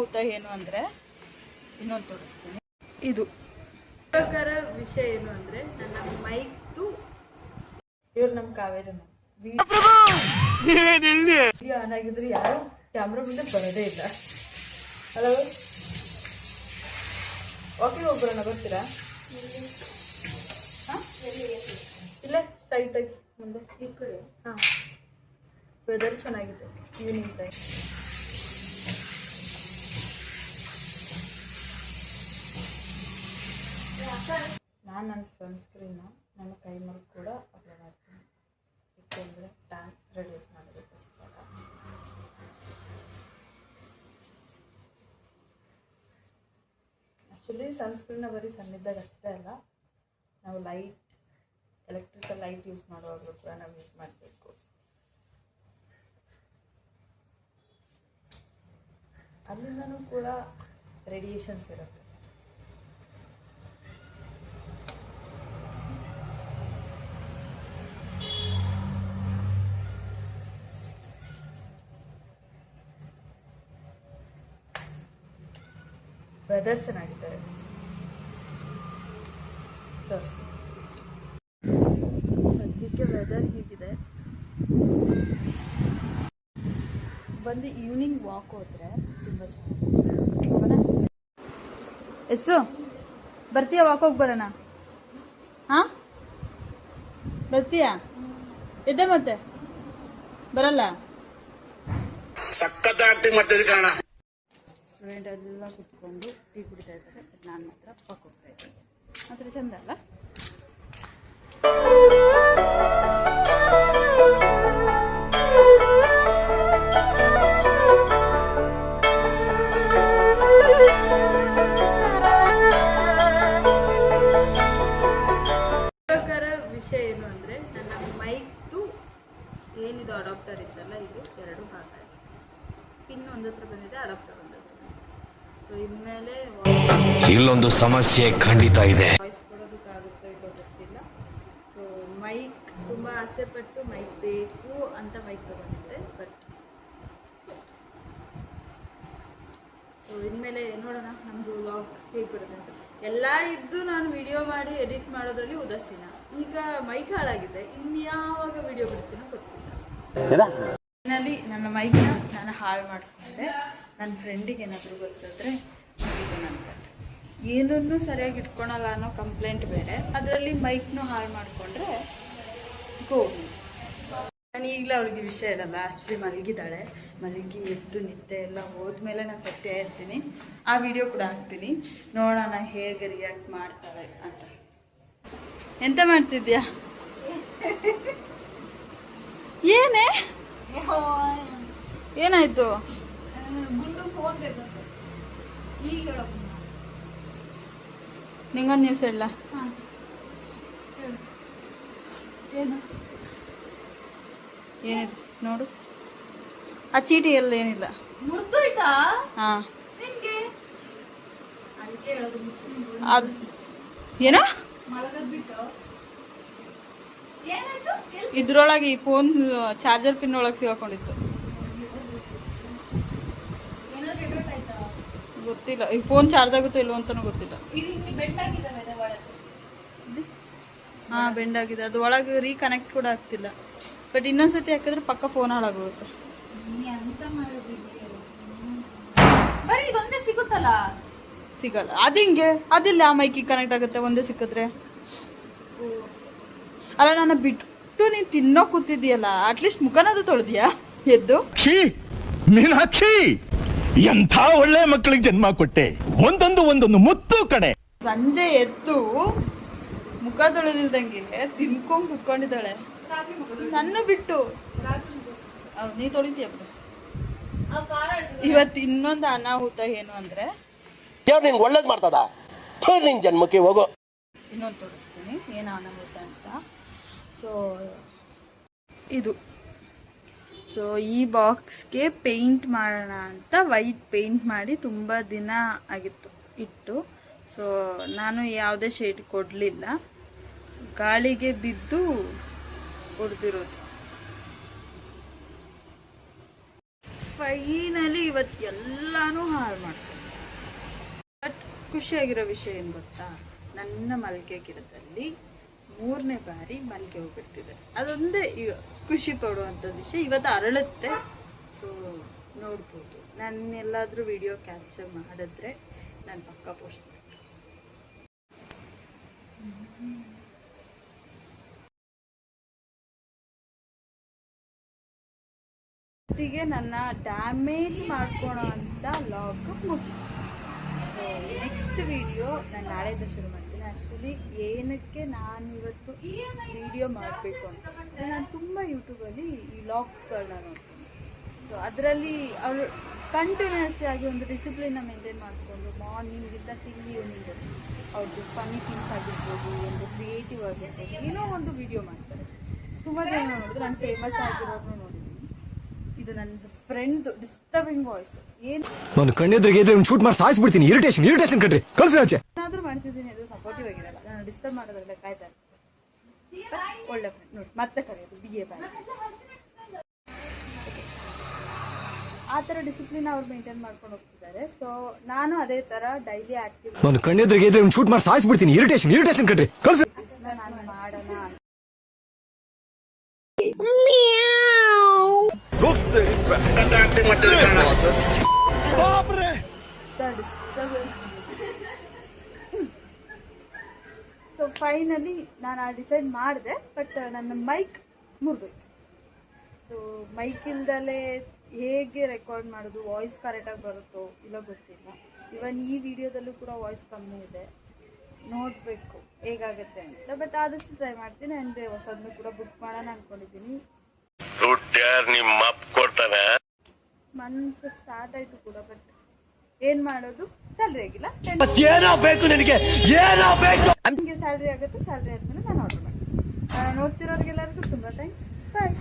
ಅನಾಹುತ ಏನು ಅಂದರೆ ಇನ್ನೊಂದು ತೋರಿಸ್ತೀನಿ. ಇದು ವಿಷಯ ಏನು ಅಂದರೆ ನನ್ನ ಮೈಕ್ದು ಇವ್ರು ನಮ್ಮ ಕಾವೇರಿನ ವಿಡಿಯೋ ಆನ್ ಆಗಿದ್ರೆ ಯಾರು ಕ್ಯಾಮ್ರಾ ಮುಂದೆ ಬರೋದೇ ಇಲ್ಲ. ಹಲೋ, ಓಕೆ ಹೋಗ್ಬರೋಣ, ಬರ್ತೀರಾ? ಇಲ್ಲೇ ಸ್ಟ್ರೈಟಾಗಿ ಮುಂದೆ ಈ ಕಡೆ. ಹಾಂ, ವೆದರ್ ಚೆನ್ನಾಗಿದೆ ಈವ್ನಿಂಗ್ ಟೈಮ್. ನಾನು ನನ್ನ ಸನ್ಸ್ಕ್ರೀನ್ನ ನನ್ನ ಕೈ ಮೇಲೆ ಕೂಡ ಅಪ್ಲೈ ಮಾಡ್ತೀನಿ, ಏಕೆಂದರೆ ಟ್ಯಾನ್ ರೆಡ್ಯೂಸ್ ಮಾಡಬೇಕು. ಆ್ಯಕ್ಚುಲಿ ಸನ್ಸ್ಕ್ರೀನ್ನ ಬರೀ ಸಣ್ಣಿದ್ದಾಗ ಅಷ್ಟೇ ಅಲ್ಲ, ನಾವು ಎಲೆಕ್ಟ್ರಿಕಲ್ ಲೈಟ್ ಯೂಸ್ ಮಾಡುವಾಗಲೂ ಕೂಡ ನಾವು ಯೂಸ್ ಮಾಡಬೇಕು. ಅಲ್ಲಿಂದನೂ ಕೂಡ ರೇಡಿಯೇಷನ್ಸ್ ಇರುತ್ತೆ. ವೆದರ್ ಚೆನ್ನಾಗಿದ್ದಾರೆ, ತೋರಿಸ್ತೀನಿ. ಸದ್ಯಕ್ಕೆ ವೆದರ್ ಹೀಗಿದೆ. ಬಂದು ಈವ್ನಿಂಗ್ ವಾಕ್ ಹೋದ್ರೆ ತುಂಬ ಚೆನ್ನಾಗಿದೆ. ಎಸ್ಸು ಬರ್ತೀಯಾ? ವಾಕ್ ಹೋಗಿ ಬರೋಣ. ಹಾಂ, ಬರ್ತೀಯಾ? ಎದ್ದೆ ಮತ್ತೆ ಬರಲ್ಲ. ಸ್ಟೂಡೆಂಟ್ ಎಲ್ಲ ಕುತ್ಕೊಂಡು ಟೀ ಕುಡಿತಾ ಇದ್ದಾರೆ, ನಾನು ಮಾತ್ರ ಪಕ್ಕ ಹೋಗ್ತಾ ಇದ್ದೀನಿ. ಮಾತ್ರ ಚಂದ ಅಲ್ಲ? ವಿಷಯ ಏನು ಅಂದರೆ ನನ್ನ ಮೈಕ್ದು ಏನಿದು ಅಡಾಪ್ಟರ್ ಇತ್ತಲ್ಲ, ಇದು ಎರಡು ಹಾಗಾಗಿ ಪಿನ್ ಒಂದತ್ರ ಬಂದಿದೆ, ಅಡಾಪ್ಟರ್ ಒಂದತ್ರ. ಸೊ ಇನ್ಮೇಲೆ ಇಲ್ಲೊಂದು ಸಮಸ್ಯೆ ಖಂಡಿತ ಇದೆ. ವಾಯ್ಸ್ ಕೊಡೋದಕ್ಕಾಗುತ್ತೋ ಇಲ್ಲೋ ಗೊತ್ತಿಲ್ಲ. ಸೊ ಮೈಕ್ ತುಂಬ ಆಸೆ ಪಟ್ಟು ಮೈಕ್ ಬೇಕು ಅಂತ ಮೈಕ್ ತಗೊಂಡಿದ್ದೆ, ಬಟ್ ಸೊ ಇನ್ಮೇಲೆ ನೋಡೋಣ ನಮ್ಮದು ವ್ಲಾಗ್ ಹೇಗೆ ಬರುತ್ತೆ ಅಂತ. ಎಲ್ಲ ಇದ್ದು ನಾನು ವಿಡಿಯೋ ಮಾಡಿ ಎಡಿಟ್ ಮಾಡೋದ್ರಲ್ಲಿ ಉದಾಸೀನ. ಈಗ ಮೈಕ್ ಹಾಳಾಗಿದೆ, ಇನ್ಯಾವಾಗ ವಿಡಿಯೋ ಬಿಡ್ತೀನೋ ಗೊತ್ತಿಲ್ಲ. ನನ್ನ ಮೈಕ್ನ ನಾನು ಹಾಳು ಮಾಡಿಕೊಂಡೆ. ನನ್ನ ಫ್ರೆಂಡಿಗೆ ಏನಾದರೂ ಗೊತ್ತಾದರೆ ಇದು ನನ್ನ ಏನನ್ನೂ ಸರಿಯಾಗಿ ಇಟ್ಕೊಳಲ್ಲ ಅನ್ನೋ ಕಂಪ್ಲೇಂಟ್ ಬೇರೆ, ಅದರಲ್ಲಿ ಮೈಕ್ನು ಹಾಳು ಮಾಡಿಕೊಂಡ್ರೆ ನಾನು ಈಗಲೇ ಅವಳಿಗೆ ವಿಷಯ ಇಡಲ್ಲ. ಆ್ಯಕ್ಚುಲಿ ಮಲಗಿದ್ದಾಳೆ, ಮಲಗಿ ಎದ್ದು ನಿದ್ದೆ ಎಲ್ಲ ಹೋದ್ಮೇಲೆ ನಾನು ಸತ್ಯ ಹೇಳ್ತೀನಿ. ಆ ವಿಡಿಯೋ ಕೂಡ ಹಾಕ್ತೀನಿ, ನೋಡೋಣ ಹೇಗೆ ರಿಯಾಕ್ಟ್ ಮಾಡ್ತಾಳೆ ಅಂತ. ಎಂತ ಮಾಡ್ತಿದ್ಯಾ? ಏನೇ ಏನಾಯ್ತು? ನಿಂಗೊಂದು ನ್ಯೂಸ್ ಹೇಳ. ಏನಿದೆ ನೋಡು, ಆ ಚೀಟಿ ಎಲ್ಲ ಏನಿಲ್ಲ. ಹಾ, ಏನೋ ಇದ್ರೊಳಗೆ ಈ ಫೋನ್ ಚಾರ್ಜರ್ ಪಿನ್ ಒಳಗೆ ಸಿಗಾಕೊಂಡಿತ್ತು. ಗೊತ್ತಿಲ್ಲ, ಈ ಫೋನ್ ಚಾರ್ಜ್ ಆಗುತ್ತೋ ಇಲ್ವೋ ಅಂತಾನು ಗೊತ್ತಿಲ್ಲ. ಹಾ, ಬೆಂಡ್ ಆಗಿದೆ. ಅದು ಒಳಗೆ ರೀಕನೆಕ್ಟ್ ಕೂಡ ಆಗ್ತಿಲ್ಲ. ಬಟ್ ಇನ್ನೊಂದ್ಸತಿ ಹಾಕಿದ್ರೆ ಪಕ್ಕ ಫೋನ್ ಹಾಳಾಗೋಗುತ್ತೆ. ಸಿಗುತ್ತಲ್ಲ? ಸಿಗಲ್ಲ. ಅದು ಹಿಂಗೆ ಅದಿಲ್ಲ, ಆ ಮೈಕಿಗೆ ಕನೆಕ್ಟ್ ಆಗುತ್ತೆ ಒಂದೇ ಸಿಕ್ಕಿದ್ರೆ. ಅಲ್ಲ, ನಾನು ಬಿಟ್ಟು ನೀನು ತಿನ್ನೋ ಕೂತಿದ್ಯಲ್ಲ, ಅಟ್ಲೀಸ್ಟ್ ಮುಖನಾದ್ರು ತೊಳೆದ್ಯಾ ಎದ್ದು? ಮೀನಾಕ್ಷಿ, ಎಂಥ ಒಳ್ಳೆ ಮಕ್ಕಳಿಗೆ ಜನ್ಮ ಕೊಟ್ಟೆ. ಒಂದೊಂದು ಮುತ್ತು ಕಡೆ. ಸಂಜೆ ಎದ್ದು ಮುಖ ತೊಳೆದಿಲ್ದಂಗೆ ತಿನ್ಕೊಂಡ್ ಕುತ್ಕೊಂಡಿದ್ದಾಳೆ, ನನ್ನ ಬಿಟ್ಟು. ನೀ ತೊಳಿತೀಯಪ್ಪ. ಇವತ್ತು ಇನ್ನೊಂದು ಅನಾಹುತ ಏನು ಅಂದ್ರೆ, ನಿಂಗೆ ಒಳ್ಳೇದು ಮಾಡ್ತದ, ನಿನ್ ಜನ್ಮಕ್ಕೆ ಹೋಗೋ. ಇನ್ನೊಂದು ತೋರಿಸ್ತೀನಿ ಏನು ಅನಾಹುತ ಅಂತ. ಇದು ಈ ಬಾಕ್ಸ್ಗೆ ಪೇಂಟ್ ಮಾಡೋಣ ಅಂತ ವೈಟ್ ಪೇಂಟ್ ಮಾಡಿ ತುಂಬ ದಿನ ಆಗಿತ್ತು ಇಟ್ಟು. ಸೊ ನಾನು ಯಾವುದೇ ಶೇಡ್ ಕೊಡಲಿಲ್ಲ, ಗಾಳಿಗೆ ಬಿದ್ದು ಹೊಡೆದಿರೋದು. ಫೈನಲಿ ಇವತ್ತು ಎಲ್ಲಾನು ಹಾಳು ಮಾಡ್ತಾರೆ. ಬಟ್ ಖುಷಿಯಾಗಿರೋ ವಿಷಯ ಏನು ಗೊತ್ತಾ, ನನ್ನ ಮಲ್ಲಿಗೆ ಗಿಡದಲ್ಲಿ 3ನೇ ಬಾರಿ ಮಲ್ಲಿಗೆ ಹೂ ಬಿಟ್ಟಿದೆ. ಅದೊಂದೇ ಈಗ ಖುಷಿ ಪಡುವಂಥ ವಿಷಯ. ಇವತ್ತು ಅರಳುತ್ತೆ, ಸೊ ನೋಡ್ಬೋದು. ನಾನು ಎಲ್ಲಾದರೂ ವಿಡಿಯೋ ಕ್ಯಾಪ್ಚರ್ ಮಾಡಿದ್ರೆ ನಾನು ಪಕ್ಕ ಪೋಸ್ಟ್ ಮಾಡ್ತೀನಿ. ಇವತ್ತಿಗೆ ನನ್ನ ಡ್ಯಾಮೇಜ್ ಮಾಡ್ಕೊಳೋ ಅಂತ ಲಾಗ್ ಮುಗಿತು. ಸೊ ನೆಕ್ಸ್ಟ್ ವಿಡಿಯೋ ನಾನು ನಾಳೆಯಿಂದ ಶುರು ಮಾಡ್ತೀನಿ. ಆ್ಯಕ್ಚುಲಿ ಏನಕ್ಕೆ ನಾನು ಇವತ್ತು ವಿಡಿಯೋ ಮಾಡಬೇಕು ಅಂತ ನಾನು ತುಂಬ ಯೂಟ್ಯೂಬಲ್ಲಿ ಈ ವ್ಲಾಗ್ಸ್ಗಳನ್ನ ನೋಡ್ತೀನಿ. ಸೊ ಅದರಲ್ಲಿ ಅವರು ಕಂಟಿನ್ಯೂಸ್ ಆಗಿ ಒಂದು ಡಿಸಿಪ್ಲಿನ್ನ ಮೇಂಟೈನ್ ಮಾಡಿಕೊಂಡು ಮಾರ್ನಿಂಗಿಂದ ಟಿಲ್ ಈವ್ನಿಂಗ್ ಅವ್ರದ್ದು ಫನ್ನಿ ಥಿಂಗ್ಸ್ ಆಗಿರ್ಬೋದು, ಒಂದು ಕ್ರಿಯೇಟಿವ್ ಆಗಿರ್ಬೋದು, ಏನೋ ಒಂದು ವಿಡಿಯೋ ಮಾಡ್ತಾರೆ. ತುಂಬ ಜನ ನೋಡಿದ್ರೆ ನಾನು ಫೇಮಸ್ ಆಗಿರೋರು ನೋಡಿದ್ದೀನಿ. ಇದು ನನ್ನದು ಫ್ರೆಂಡ್ ಡಿಸ್ಟರ್ಬಿಂಗ್ ವಾಯ್ಸ್. ಏನು ನಾನು ಕಣ್ಣೆದ್ರಿಗೆ ಇದ್ರೆ ಶೂಟ್ ಮಾಡಿ ಸಾಯಿಸ್ಬಿಡ್ತೀನಿ. ಇರಿಟೇಷನ್ ಕಣ್ರಿ, ಕಳ್ಸಿ ಆಚೆ. ಏನಾದರೂ ಮಾಡ್ತಿದ್ದೀನಿ, ಅದು ಸಪೋರ್ಟಿವ್ ಆಗಿರಲ್ಲ. ನಾನು ಡಿಸ್ಟರ್ಬ್ ಮಾಡೋದ್ರಲ್ಲ ಕಾಯ್ತಾ ಇರ್ತೀನಿ. ಒಳ್ಳೆ ಫ್ರೆಂಡ್ ನೋಡಿ, ಮತ್ತೆ ಕರೆಯೋದು BA ಬ್ಯಾಂಕ್. ಆ ಥರ ಡಿಸಿಪ್ಲಿನ್ ಅವ್ರು ಮೇಂಟೈನ್ ಮಾಡ್ಕೊಂಡು ಹೋಗ್ತಿದ್ದಾರೆ. ಸೊ ನಾನು ಅದೇ ಥರ ಡೈಲಿ ಆಕ್ಟಿವ್ ನಾನು ಕಣ್ಣೆದ್ರಿಗೆ ಇದ್ರೆ ಶೂಟ್ ಮಾಡಿ ಸಾಯಿಸ್ಬಿಡ್ತೀನಿ. ಇರಿಟೇಷನ್ ಕಣ್ರಿ, ಕಳ್ಸಿ. ನಾನು ಮಾಡೋಣ ಅಂತ. ಸೊ ಫೈನಲಿ ನಾನು ಡಿಸೈಡ್ ಮಾಡಿದೆ, ಬಟ್ ನನ್ನ ಮೈಕ್ ಮುರಿದೋಯ್ತು. ಸೊ ಮೈಕ್ ಇಲ್ದಲೇ ಹೇಗೆ ರೆಕಾರ್ಡ್ ಮಾಡೋದು, ವಾಯ್ಸ್ ಕರೆಕ್ಟಾಗಿ ಬರುತ್ತೋ ಇಲ್ಲ ಗೊತ್ತಿಲ್ಲ. ಇವನ್ ಈ ವಿಡಿಯೋದಲ್ಲೂ ಕೂಡ ವಾಯ್ಸ್ ಕಮ್ಮಿ ಇದೆ, ನೋಡಬೇಕು ಹೇಗಾಗುತ್ತೆ ಅಂತ. ಬಟ್ ಆದಷ್ಟು ಟ್ರೈ ಮಾಡ್ತೀನಿ. ಅಂದರೆ ಹೊಸದನ್ನು ಕೂಡ ಬುಕ್ ಮಾಡೋಣ ಅಂದ್ಕೊಂಡಿದ್ದೀನಿ. ಮಂತ್ ಸ್ಟಾರ್ಟ್ ಆಯಿತು ಕೂಡ, ಬಟ್ ಏನು ಮಾಡೋದು, ಸ್ಯಾಲ್ರಿ ಆಗಿಲ್ಲ. ನಿಮಗೆ ಸ್ಯಾಲ್ರಿ ಆಗುತ್ತೆ, ಸ್ಯಾಲ್ರಿ ಆದಮೇಲೆ ನಾನು ಆರ್ಡರ್ ಮಾಡ್ತೀನಿ. ನೋಡ್ತಿರೋರಿಗೆಲ್ಲರಿಗೂ ತುಂಬ ಥ್ಯಾಂಕ್ಸ್. ಬಾಯ್.